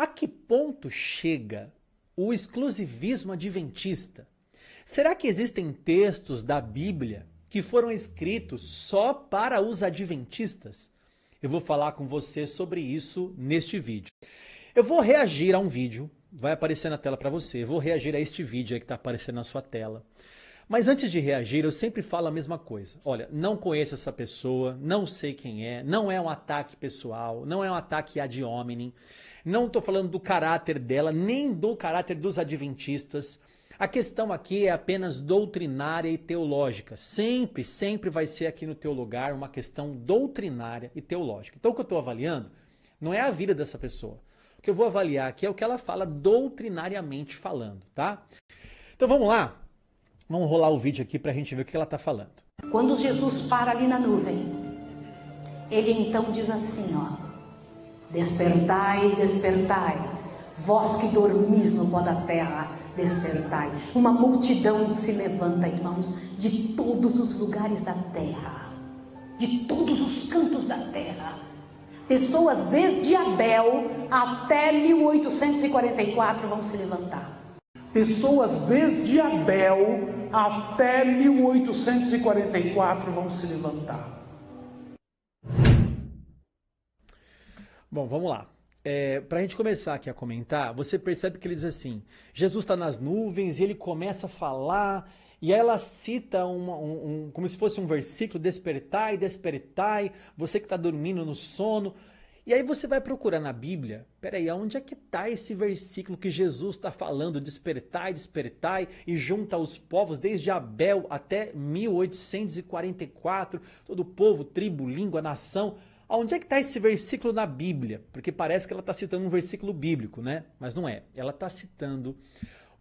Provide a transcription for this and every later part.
A que ponto chega o exclusivismo adventista? Será que existem textos da Bíblia que foram escritos só para os adventistas? Eu vou falar com você sobre isso neste vídeo. Eu vou reagir a um vídeo, vai aparecer na tela para você, eu vou reagir a este vídeo aí que está aparecendo na sua tela. Mas antes de reagir, eu sempre falo a mesma coisa. Olha, não conheço essa pessoa, não sei quem é, não é um ataque pessoal, não é um ataque ad hominem, não estou falando do caráter dela, nem do caráter dos adventistas. A questão aqui é apenas doutrinária e teológica. Sempre, sempre vai ser aqui no teu lugar uma questão doutrinária e teológica. Então o que eu estou avaliando não é a vida dessa pessoa. O que eu vou avaliar aqui é o que ela fala doutrinariamente falando, tá? Então vamos lá? Vamos rolar o vídeo aqui para a gente ver o que ela está falando. Quando Jesus para ali na nuvem, ele então diz assim, ó: despertai, despertai, vós que dormis no pó da terra, despertai. Uma multidão se levanta, irmãos, de todos os lugares da terra, de todos os cantos da terra. Pessoas desde Abel até 1844 vão se levantar. Pessoas desde Abel até 1844 vão se levantar. Bom, vamos lá. Para a gente começar aqui a comentar, você percebe que ele diz assim, Jesus está nas nuvens e ele começa a falar, e aí ela cita como se fosse um versículo, despertai, despertai, você que está dormindo no sono. E aí você vai procurar na Bíblia, peraí, onde é que está esse versículo que Jesus está falando, despertai, despertai, e junta os povos desde Abel até 1844, todo o povo, tribo, língua, nação. Onde é que está esse versículo na Bíblia? Porque parece que ela está citando um versículo bíblico, né? Mas não é. Ela está citando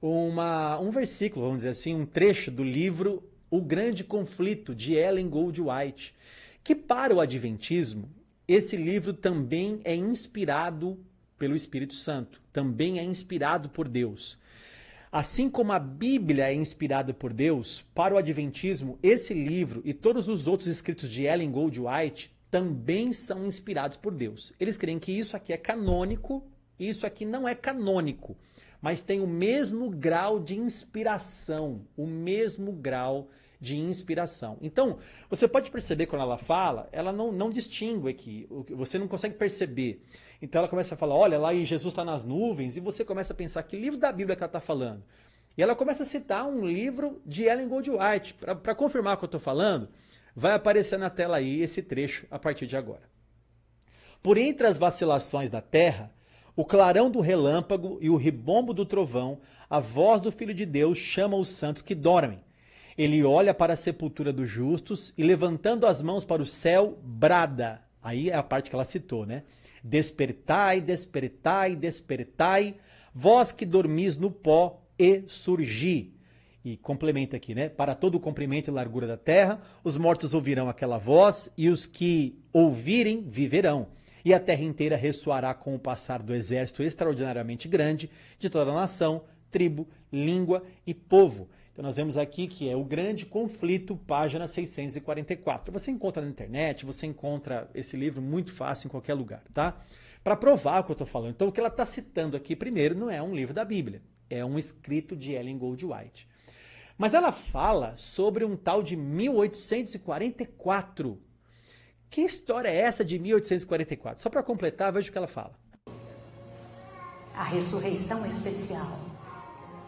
um versículo, vamos dizer assim, um trecho do livro O Grande Conflito, de Ellen Goldwhite, que para o Adventismo, esse livro também é inspirado pelo Espírito Santo, também é inspirado por Deus. Assim como a Bíblia é inspirada por Deus, para o Adventismo, esse livro e todos os outros escritos de Ellen Goldwhite também são inspirados por Deus. Eles creem que isso aqui é canônico e isso aqui não é canônico, mas tem o mesmo grau de inspiração, o mesmo grau de inspiração. Então, você pode perceber quando ela fala, ela não distingue aqui, você não consegue perceber. Então ela começa a falar, olha lá, e Jesus está nas nuvens, e você começa a pensar, que livro da Bíblia que ela está falando? E ela começa a citar um livro de Ellen Goldwhite. Para confirmar o que eu estou falando, vai aparecer na tela aí esse trecho a partir de agora. Por entre as vacilações da terra, o clarão do relâmpago e o ribombo do trovão, a voz do Filho de Deus chama os santos que dormem. Ele olha para a sepultura dos justos e, levantando as mãos para o céu, brada. Aí é a parte que ela citou, né? Despertai, despertai, despertai, vós que dormis no pó, e surgi. E complementa aqui, né? Para todo o comprimento e largura da terra, os mortos ouvirão aquela voz, e os que ouvirem viverão. E a terra inteira ressoará com o passar do exército extraordinariamente grande de toda a nação, tribo, língua e povo. Então nós vemos aqui que é o Grande Conflito, página 644. Você encontra na internet, você encontra esse livro muito fácil em qualquer lugar, tá? Para provar o que eu estou falando. Então o que ela está citando aqui primeiro não é um livro da Bíblia, é um escrito de Ellen Goldwhite. Mas ela fala sobre um tal de 1844. Que história é essa de 1844? Só para completar, veja o que ela fala. A ressurreição especial.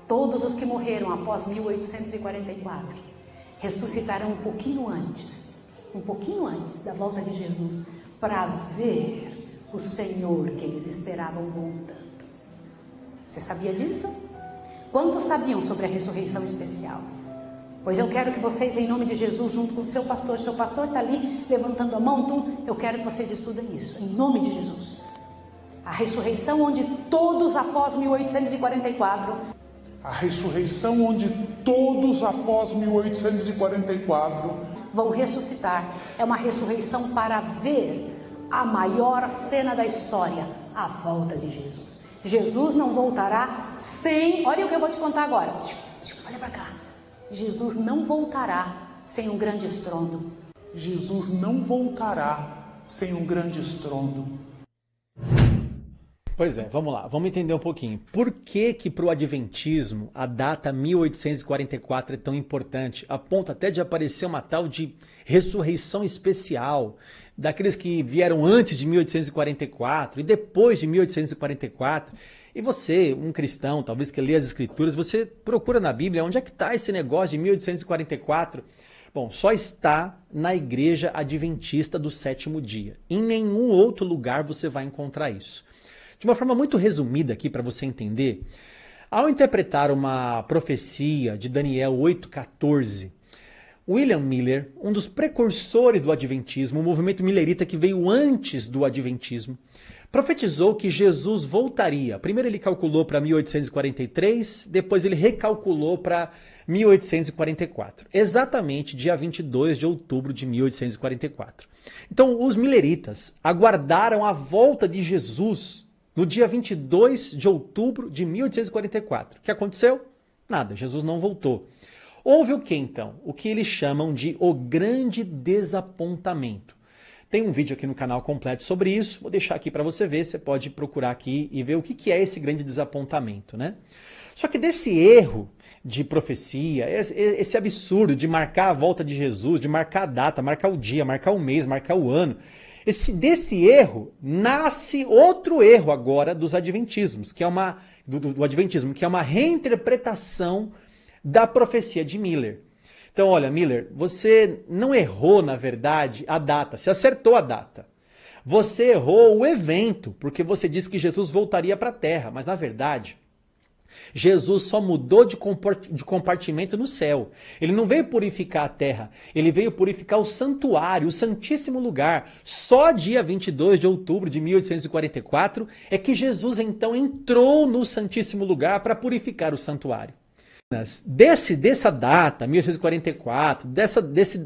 Todos os que morreram após 1844 ressuscitarão um pouquinho antes da volta de Jesus, para ver o Senhor que eles esperavam voltando. Você sabia disso? Quantos sabiam sobre a ressurreição especial? Pois eu quero que vocês, em nome de Jesus, junto com o seu pastor está ali levantando a mão, então eu quero que vocês estudem isso, em nome de Jesus. A ressurreição onde todos após 1844... A ressurreição onde todos após 1844 vão ressuscitar. É uma ressurreição para ver a maior cena da história, a volta de Jesus. Jesus não voltará sem... Olha o que eu vou te contar agora. Olha para cá. Jesus não voltará sem um grande estrondo. Jesus não voltará sem um grande estrondo. Pois é, vamos lá, vamos entender um pouquinho. Por que que para o Adventismo a data 1844 é tão importante, a ponto até de aparecer uma tal de ressurreição especial, daqueles que vieram antes de 1844 e depois de 1844. E você, um cristão, talvez que lê as Escrituras, você procura na Bíblia onde é que está esse negócio de 1844. Bom, só está na Igreja Adventista do Sétimo Dia. Em nenhum outro lugar você vai encontrar isso. De uma forma muito resumida aqui para você entender, ao interpretar uma profecia de Daniel 8,14, William Miller, um dos precursores do Adventismo, o movimento millerita que veio antes do Adventismo, profetizou que Jesus voltaria. Primeiro ele calculou para 1843, depois ele recalculou para 1844. Exatamente dia 22 de outubro de 1844. Então os milleritas aguardaram a volta de Jesus no dia 22 de outubro de 1844. O que aconteceu? Nada, Jesus não voltou. Houve o que então? O que eles chamam de o grande desapontamento. Tem um vídeo aqui no canal completo sobre isso, vou deixar aqui para você ver, você pode procurar aqui e ver o que é esse grande desapontamento, né? Só que desse erro de profecia, esse absurdo de marcar a volta de Jesus, de marcar a data, marcar o dia, marcar o mês, marcar o ano, desse erro nasce outro erro agora dos adventismos, que é do adventismo, que é uma reinterpretação da profecia de Miller. Então, olha, Miller, você não errou, na verdade, a data, você acertou a data. Você errou o evento, porque você disse que Jesus voltaria para a Terra, mas na verdade, Jesus só mudou de compartimento no céu. Ele não veio purificar a terra, ele veio purificar o santuário, o santíssimo lugar. Só dia 22 de outubro de 1844 é que Jesus então entrou no santíssimo lugar para purificar o santuário. Dessa data, 1844, dessa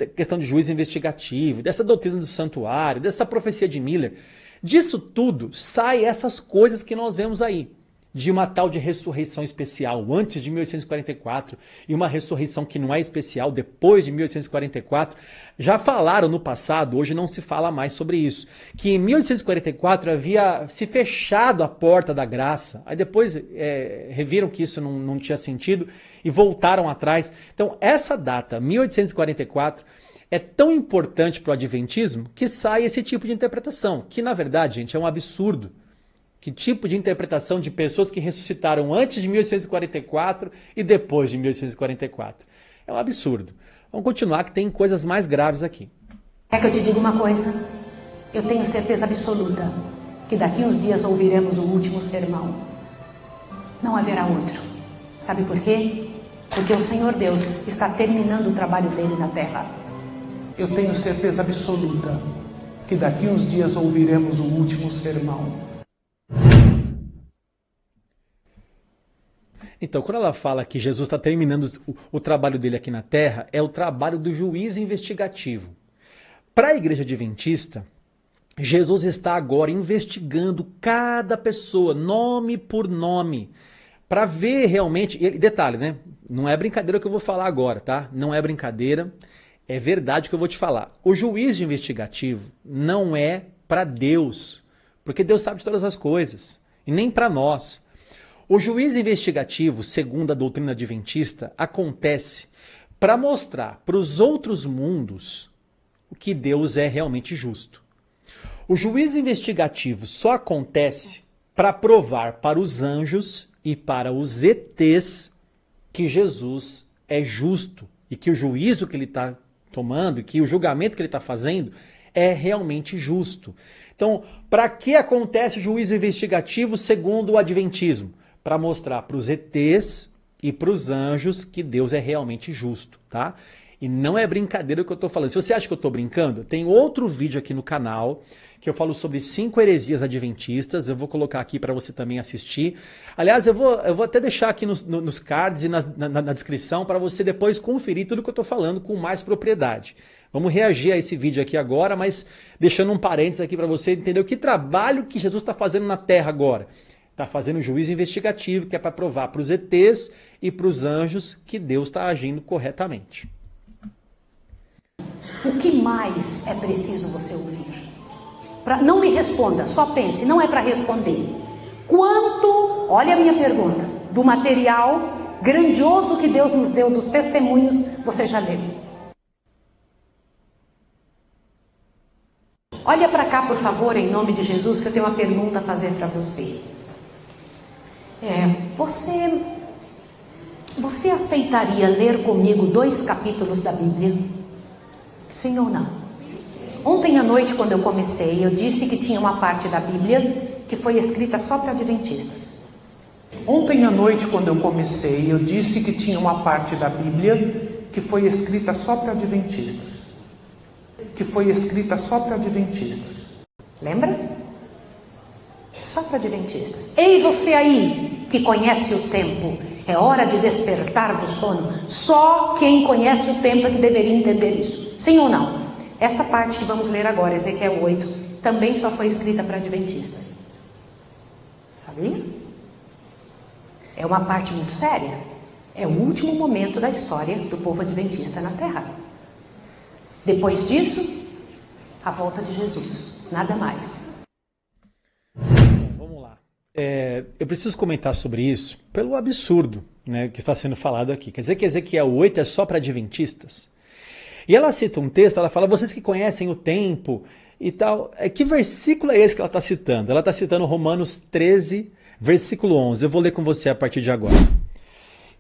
questão de juízo investigativo, dessa doutrina do santuário, dessa profecia de Miller, disso tudo sai essas coisas que nós vemos aí. De uma tal de ressurreição especial antes de 1844 e uma ressurreição que não é especial depois de 1844. Já falaram no passado, hoje não se fala mais sobre isso, que em 1844 havia se fechado a porta da graça, aí depois reviram que isso não tinha sentido e voltaram atrás. Então essa data, 1844, é tão importante para o adventismo que sai esse tipo de interpretação, que na verdade, gente, é um absurdo. Que tipo de interpretação de pessoas que ressuscitaram antes de 1844 e depois de 1844? É um absurdo. Vamos continuar que tem coisas mais graves aqui. Quer que eu te diga uma coisa? Eu tenho certeza absoluta que daqui uns dias ouviremos o último sermão. Não haverá outro. Sabe por quê? Porque o Senhor Deus está terminando o trabalho dele na terra. Eu tenho certeza absoluta que daqui uns dias ouviremos o último sermão. Então, quando ela fala que Jesus está terminando o trabalho dele aqui na Terra, é o trabalho do juiz investigativo. Para a Igreja Adventista, Jesus está agora investigando cada pessoa, nome por nome, para ver realmente... E detalhe, né? Não é brincadeira o que eu vou falar agora, tá? Não é brincadeira, é verdade o que eu vou te falar. O juiz investigativo não é para Deus, porque Deus sabe de todas as coisas, e nem para nós. O juiz investigativo, segundo a doutrina adventista, acontece para mostrar para os outros mundos o que Deus é realmente justo. O juiz investigativo só acontece para provar para os anjos e para os ETs que Jesus é justo e que o juízo que ele está tomando, e que o julgamento que ele está fazendo é realmente justo. Então, para que acontece o juízo investigativo segundo o adventismo? Para mostrar para os ETs e para os anjos que Deus é realmente justo, tá? E não é brincadeira o que eu estou falando. Se você acha que eu estou brincando, tem outro vídeo aqui no canal que eu falo sobre 5 heresias adventistas. Eu vou colocar aqui para você também assistir. Aliás, eu vou até deixar aqui nos cards e na descrição para você depois conferir tudo que eu estou falando com mais propriedade. Vamos reagir a esse vídeo aqui agora, mas deixando um parênteses aqui para você entender o que trabalho que Jesus está fazendo na Terra agora. Está fazendo um juízo investigativo que é para provar para os ETs e para os anjos que Deus está agindo corretamente. O que mais é preciso você ouvir? Não me responda, só pense, não é para responder. Quanto, olha a minha pergunta, do material grandioso que Deus nos deu, dos testemunhos, você já leu? Olha para cá, por favor, em nome de Jesus, que eu tenho uma pergunta a fazer para você. Você aceitaria ler comigo 2 capítulos da Bíblia? Sim ou não? Ontem à noite, quando eu comecei, eu disse que tinha uma parte da Bíblia que foi escrita só para adventistas. Ontem à noite, quando eu comecei, eu disse que tinha uma parte da Bíblia que foi escrita só para adventistas. Lembra? Só para adventistas. Ei, você aí, que conhece o tempo, é hora de despertar do sono. Só quem conhece o tempo é que deveria entender isso. Sim ou não? Esta parte que vamos ler agora, Ezequiel 8, também só foi escrita para adventistas. Sabia? É uma parte muito séria. É o último momento da história do povo adventista na Terra. Depois disso, a volta de Jesus. Nada mais. Vamos lá. Eu preciso comentar sobre isso pelo absurdo, né, que está sendo falado aqui. Quer dizer que Ezequiel 8 é só para adventistas? E ela cita um texto, ela fala, vocês que conhecem o tempo e tal. Que versículo é esse que ela está citando? Ela está citando Romanos 13, versículo 11. Eu vou ler com você a partir de agora.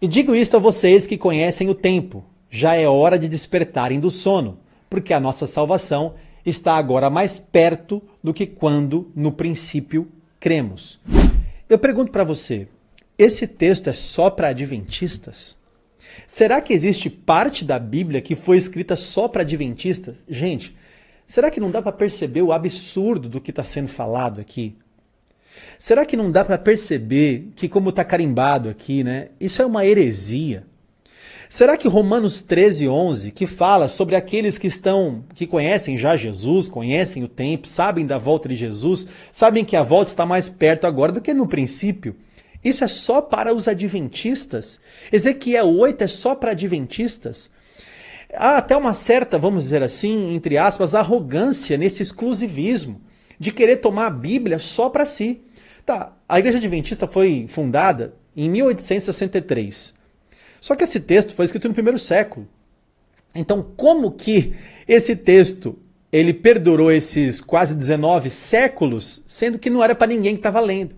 E digo isto a vocês que conhecem o tempo. Já é hora de despertarem do sono, porque a nossa salvação está agora mais perto do que quando, no princípio, cremos. Eu pergunto para você, esse texto é só para adventistas? Será que existe parte da Bíblia que foi escrita só para adventistas? Gente, será que não dá para perceber o absurdo do que está sendo falado aqui? Será que não dá para perceber que, como está carimbado aqui, né, isso é uma heresia? Será que Romanos 13, 11, que fala sobre aqueles que conhecem já Jesus, conhecem o tempo, sabem da volta de Jesus, sabem que a volta está mais perto agora do que no princípio, isso é só para os adventistas? Ezequiel 8 é só para adventistas? Há até uma certa, vamos dizer assim, entre aspas, arrogância nesse exclusivismo, de querer tomar a Bíblia só para si. Tá, a Igreja Adventista foi fundada em 1863. Só que esse texto foi escrito no primeiro século. Então, como que esse texto ele perdurou esses quase 19 séculos, sendo que não era para ninguém que estava lendo?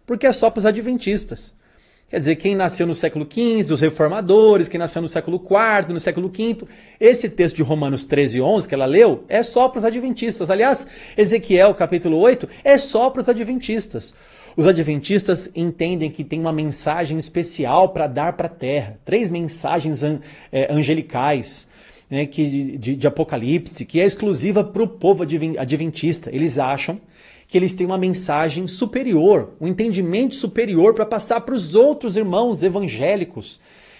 Porque é só para os adventistas. Quer dizer, quem nasceu no século XV, os reformadores, quem nasceu no século IV, no século V, esse texto de Romanos 13, 11 que ela leu, é só para os adventistas. Aliás, Ezequiel capítulo 8 é só para os adventistas. Os adventistas entendem que tem uma mensagem especial para dar para a terra. 3 mensagens angelicais, né, de Apocalipse, que é exclusiva para o povo adventista. Eles acham que eles têm uma mensagem superior, um entendimento superior para passar para os outros irmãos evangélicos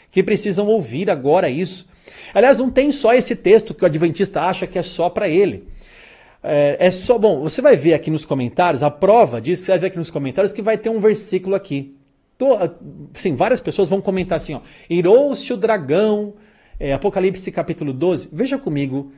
que precisam ouvir agora isso. Aliás, não tem só esse texto que o adventista acha que é só para ele. Bom, você vai ver aqui nos comentários, a prova disso, você vai ver aqui nos comentários que vai ter um versículo aqui. Sim, várias pessoas vão comentar assim, ó, irou-se o dragão, Apocalipse capítulo 12, veja comigo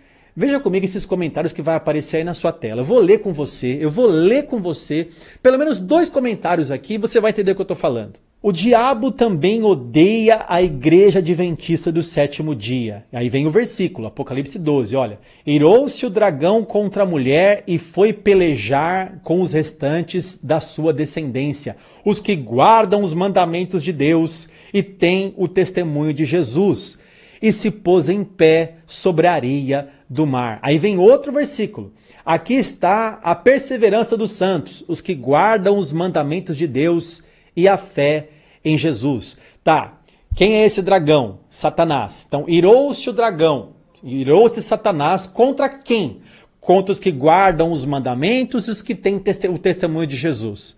esses comentários que vai aparecer aí na sua tela. Eu vou ler com você, pelo menos 2 comentários aqui, e você vai entender o que eu estou falando. O diabo também odeia a igreja adventista do 7º dia. Aí vem o versículo, Apocalipse 12, olha. Irou-se o dragão contra a mulher e foi pelejar com os restantes da sua descendência, os que guardam os mandamentos de Deus e têm o testemunho de Jesus. E se pôs em pé sobre a areia do mar. Aí vem outro versículo. Aqui está a perseverança dos santos, os que guardam os mandamentos de Deus e a fé em Jesus. Tá, quem é esse dragão? Satanás. Então, irou-se o dragão, irou-se Satanás contra quem? Contra os que guardam os mandamentos e os que têm o testemunho de Jesus.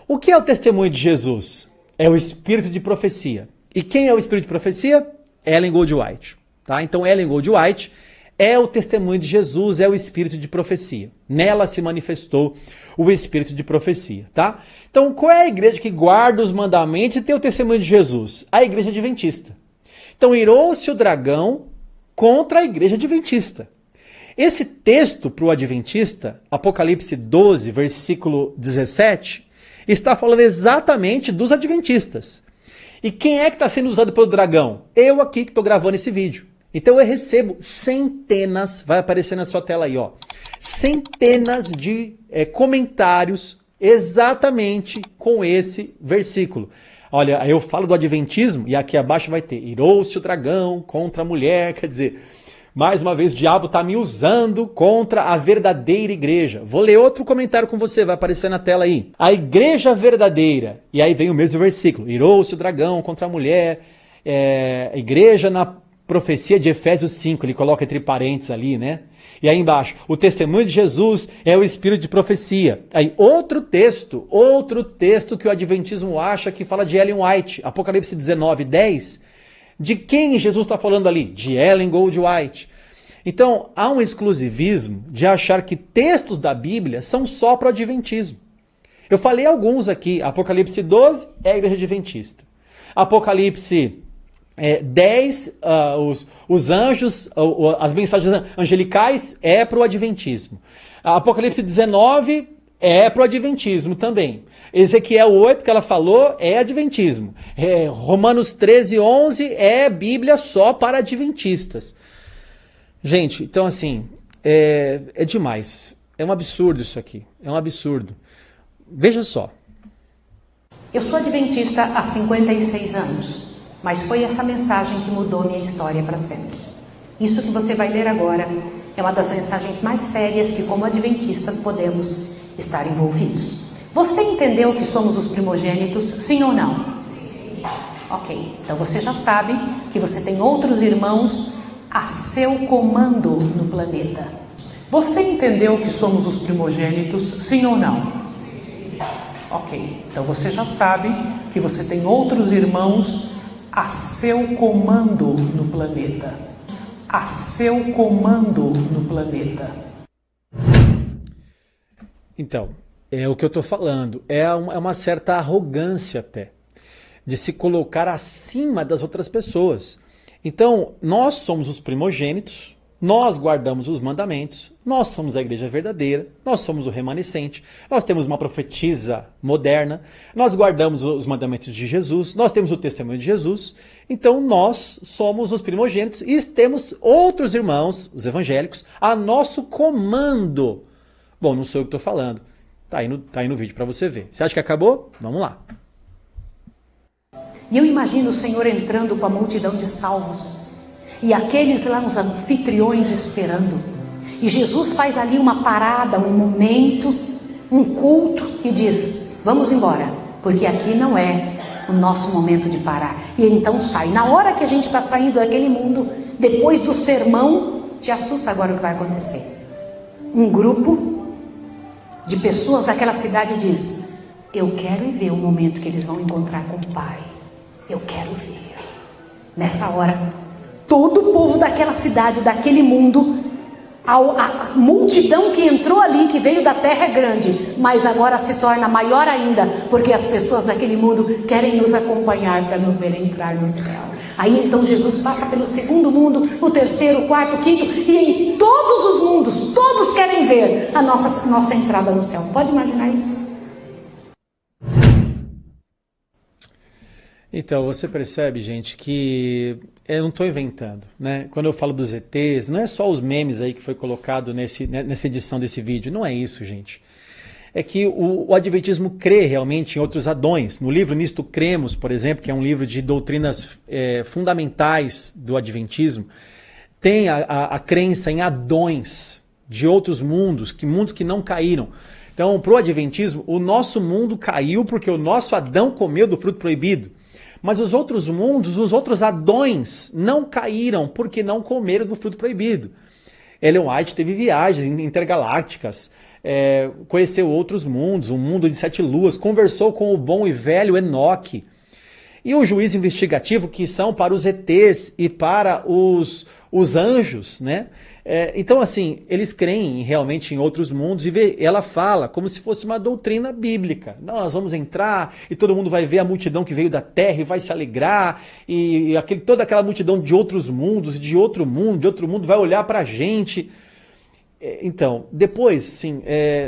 O que é o testemunho de Jesus? É o espírito de profecia. E quem é o espírito de profecia? Ellen G. White. Tá? Então, Ellen G. White é o testemunho de Jesus, é o espírito de profecia. Nela se manifestou o espírito de profecia. Tá? Então, qual é a igreja que guarda os mandamentos e tem o testemunho de Jesus? A igreja adventista. Então, irou-se o dragão contra a igreja adventista. Esse texto para o adventista, Apocalipse 12, versículo 17, está falando exatamente dos adventistas. E quem é que está sendo usado pelo dragão? Eu aqui que estou gravando esse vídeo. Então eu recebo centenas, vai aparecer na sua tela aí, ó, centenas de comentários exatamente com esse versículo. Olha, eu falo do adventismo e aqui abaixo vai ter: irou-se o dragão contra a mulher, quer dizer, mais uma vez o diabo está me usando contra a verdadeira igreja. Vou ler outro comentário com você, vai aparecer na tela aí. A igreja verdadeira, e aí vem o mesmo versículo: irou-se o dragão contra a mulher, a igreja na profecia de Efésios 5, ele coloca entre parênteses ali, né? E aí embaixo, o testemunho de Jesus é o espírito de profecia. Aí outro texto que o adventismo acha que fala de Ellen White, Apocalipse 19:10. De quem Jesus está falando ali? De Ellen Goldwhite. Então, há um exclusivismo de achar que textos da Bíblia são só para o adventismo. Eu falei alguns aqui. Apocalipse 12 é a igreja adventista. Apocalipse 10, os anjos, as mensagens angelicais é para o adventismo. Apocalipse 19 é para o adventismo também. Ezequiel 8, que ela falou, é adventismo. Romanos 13:11 é Bíblia só para adventistas. Gente, então assim, é demais. É um absurdo isso aqui. É um absurdo. Veja só. Eu sou adventista há 56 anos, mas foi essa mensagem que mudou minha história para sempre. Isso que você vai ler agora é uma das mensagens mais sérias que, como adventistas, podemos estar envolvidos. Você entendeu que somos os primogênitos, sim ou não? Sim. Ok, então você já sabe que você tem outros irmãos a seu comando no planeta. Você entendeu que somos os primogênitos, sim ou não? Sim. Ok, então você já sabe que você tem outros irmãos a seu comando no planeta. A seu comando no planeta. Então, é o que eu estou falando. É uma certa arrogância até, de se colocar acima das outras pessoas. Então, nós somos os primogênitos, nós guardamos os mandamentos, nós somos a igreja verdadeira, nós somos o remanescente, nós temos uma profetisa moderna, nós guardamos os mandamentos de Jesus, nós temos o testemunho de Jesus, então nós somos os primogênitos e temos outros irmãos, os evangélicos, a nosso comando. Bom, não sou eu que estou falando, tá aí no vídeo para você ver. Você acha que acabou? Vamos lá. E eu imagino o Senhor entrando com a multidão de salvos e aqueles lá, os anfitriões, esperando. E Jesus faz ali uma parada, um momento, um culto e diz: vamos embora, porque aqui não é o nosso momento de parar. E então sai. Na hora que a gente está saindo daquele mundo, depois do sermão, te assusta agora o que vai acontecer. Um grupo de pessoas daquela cidade diz: eu quero ir ver o momento que eles vão encontrar com o Pai. Eu quero ver. Nessa hora, todo o povo daquela cidade, daquele mundo, a multidão que entrou ali, que veio da terra, é grande, mas agora se torna maior ainda, porque as pessoas daquele mundo querem nos acompanhar para nos ver entrar no céu. Aí então Jesus passa pelo segundo mundo, o terceiro, o quarto, o quinto, e em todos os mundos, todos querem ver a nossa entrada no céu. Pode imaginar isso? Então, você percebe, gente, que eu não estou inventando, né? Quando eu falo dos ETs, não é só os memes aí que foi colocado nessa edição desse vídeo, não é isso, gente. É que o Adventismo crê realmente em outros adões. No livro Nisto Cremos, por exemplo, que é um livro de doutrinas fundamentais do Adventismo, tem a crença em adões de outros mundos que não caíram. Então, para o Adventismo, o nosso mundo caiu porque o nosso Adão comeu do fruto proibido. Mas os outros mundos, os outros adões, não caíram porque não comeram do fruto proibido. Ellen White teve viagens intergalácticas, conheceu outros mundos, um mundo de 7 luas, conversou com o bom e velho Enoque. E o juiz investigativo, que são para os ETs e para os anjos, né? Então, assim, eles creem realmente em outros mundos e ela fala como se fosse uma doutrina bíblica. Nós vamos entrar e todo mundo vai ver a multidão que veio da terra e vai se alegrar e toda aquela multidão de outros mundos, de outro mundo vai olhar para a gente. Então, depois, sim,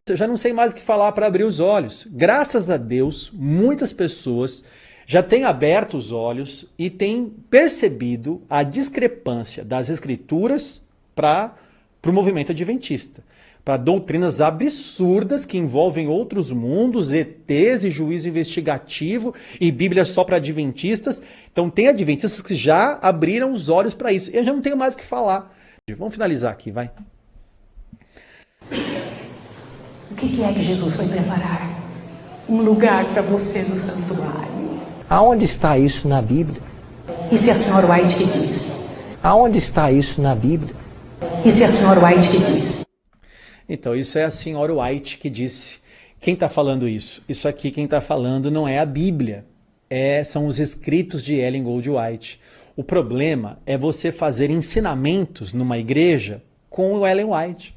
eu já não sei mais o que falar para abrir os olhos. Graças a Deus, muitas pessoas já têm aberto os olhos e têm percebido a discrepância das escrituras para o movimento adventista. Para doutrinas absurdas que envolvem outros mundos, ETs e juízo investigativo e Bíblia só para adventistas. Então tem adventistas que já abriram os olhos para isso. Eu já não tenho mais o que falar. Vamos finalizar aqui, vai. O que é que Jesus foi preparar? Um lugar para você no santuário. Aonde está isso na Bíblia? Isso é a Sra. White que diz. Aonde está isso na Bíblia? Isso é a Sra. White que diz. Então, isso é a Sra. White que disse. Quem está falando isso? Isso aqui, quem está falando não é a Bíblia. São os escritos de Ellen Gold White. O problema é você fazer ensinamentos numa igreja com o Ellen White,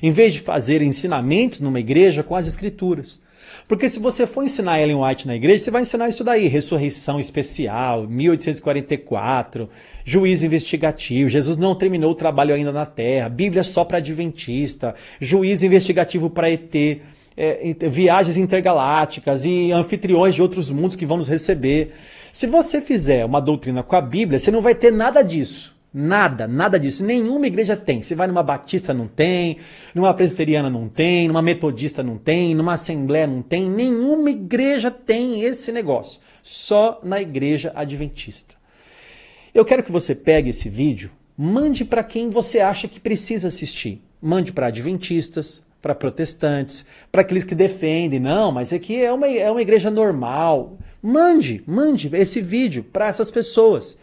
em vez de fazer ensinamentos numa igreja com as escrituras. Porque se você for ensinar Ellen White na igreja, você vai ensinar isso daí, ressurreição especial, 1844, juízo investigativo, Jesus não terminou o trabalho ainda na terra, Bíblia só para adventista, juízo investigativo para ET, viagens intergalácticas e anfitriões de outros mundos que vão nos receber. Se você fizer uma doutrina com a Bíblia, você não vai ter nada disso. Nada disso. Nenhuma igreja tem. Você vai numa batista, não tem. Numa presbiteriana, não tem. Numa metodista, não tem. Numa assembleia, não tem. Nenhuma igreja tem esse negócio. Só na igreja adventista. Eu quero que você pegue esse vídeo, mande para quem você acha que precisa assistir. Mande para adventistas, para protestantes, para aqueles que defendem. Não, mas aqui é uma igreja normal. Mande esse vídeo para essas pessoas.